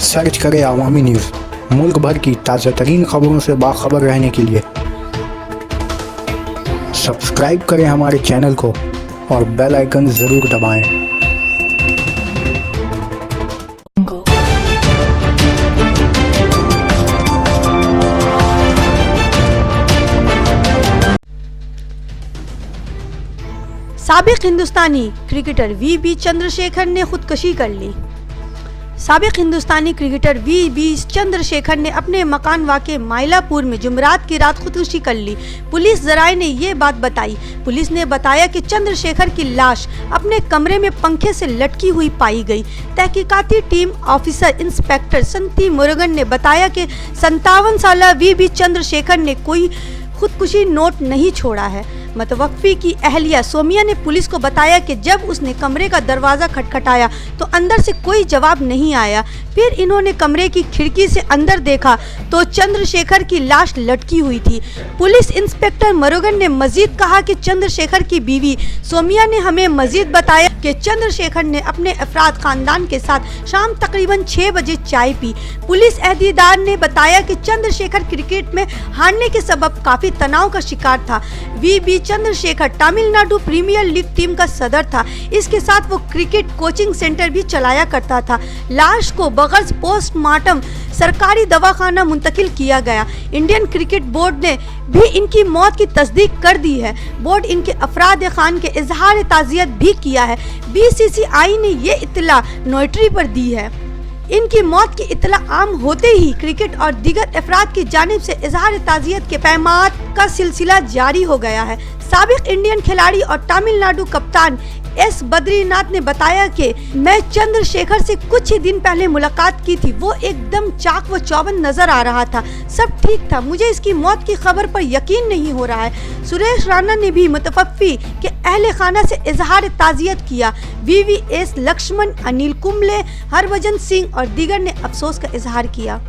Search करें अवामी news. मुल्क भर की ताज़ा तरीन खबरों से बाखबर रहने के लिए सब्सक्राइब करें हमारे चैनल को और बेल आइकन ज़रूर दबाएं। साबिक हिंदुस्तानी क्रिकेटर वी चंद्रशेखर ने खुदकुशी कर ली। साबिक हिंदुस्तानी क्रिकेटर वी चंद्रशेखर ने अपने मकान वाक़े माइलापुर में जुमेरात की रात खुदकुशी कर ली। पुलिस जराये ने ये बात बताई। पुलिस ने बताया कि चंद्रशेखर की लाश अपने कमरे में पंखे से लटकी हुई पाई गई। तहकीकाती टीम ऑफिसर इंस्पेक्टर संती मुरुगन ने बताया कि 57 साला वी चंद्रशेखर ने कोई खुदकुशी नोट नहीं छोड़ा है। मतवक्फी की अहलिया सोमिया ने पुलिस को बताया कि जब उसने कमरे का दरवाज़ा खटखटाया तो अंदर से कोई जवाब नहीं आया। फिर इन्होंने कमरे की खिड़की से अंदर देखा तो चंद्रशेखर की लाश लटकी हुई थी। पुलिस इंस्पेक्टर मुरुगन ने मजीद कहा कि चंद्रशेखर की बीवी सोमिया ने हमें मजीद बताया कि चंद्रशेखर ने अपने अफराद खानदान के साथ शाम तकरीबन 6 बजे चाय पी। पुलिस अहदेदार ने बताया कि चंद्रशेखर क्रिकेट में हारने के सबब काफ़ी तनाव का शिकार था। V Chandrashekhar Tamil Nadu premier league team का सदर था। इसके साथ वो क्रिकेट कोचिंग सेंटर भी चलाया करता था। लाश को बगैर पोस्टमार्टम सरकारी दवाखाना मुंतकिल किया गया। इंडियन क्रिकेट बोर्ड ने भी इनकी मौत की तस्दीक कर दी है। बोर्ड इनके अफराद खान के इजहार ताज़ियत भी किया है। BCCI ने ये इत्तला नोटरी पर दी है। इनकी मौत की इत्तला आम होते ही क्रिकेट और दीगर अफराद की जानिब से इजहार ताज़ियत के पैगामात का सिलसिला जारी हो गया है। साबिक इंडियन खिलाड़ी और तमिलनाडु कप्तान S बद्रीनाथ ने बताया कि मैं चंद्रशेखर से कुछ ही दिन पहले मुलाकात की थी। वो एकदम चाक व चौबंद नजर आ रहा था। सब ठीक था। मुझे इसकी मौत की खबर पर यकीन नहीं हो रहा है। सुरेश राणा ने भी मुतवफ़्फ़ी के अहले खाना से इजहार ताज़ियत किया। VVS लक्ष्मण, अनिल कुंबले, हरभजन सिंह और दीगर ने अफसोस का इजहार किया।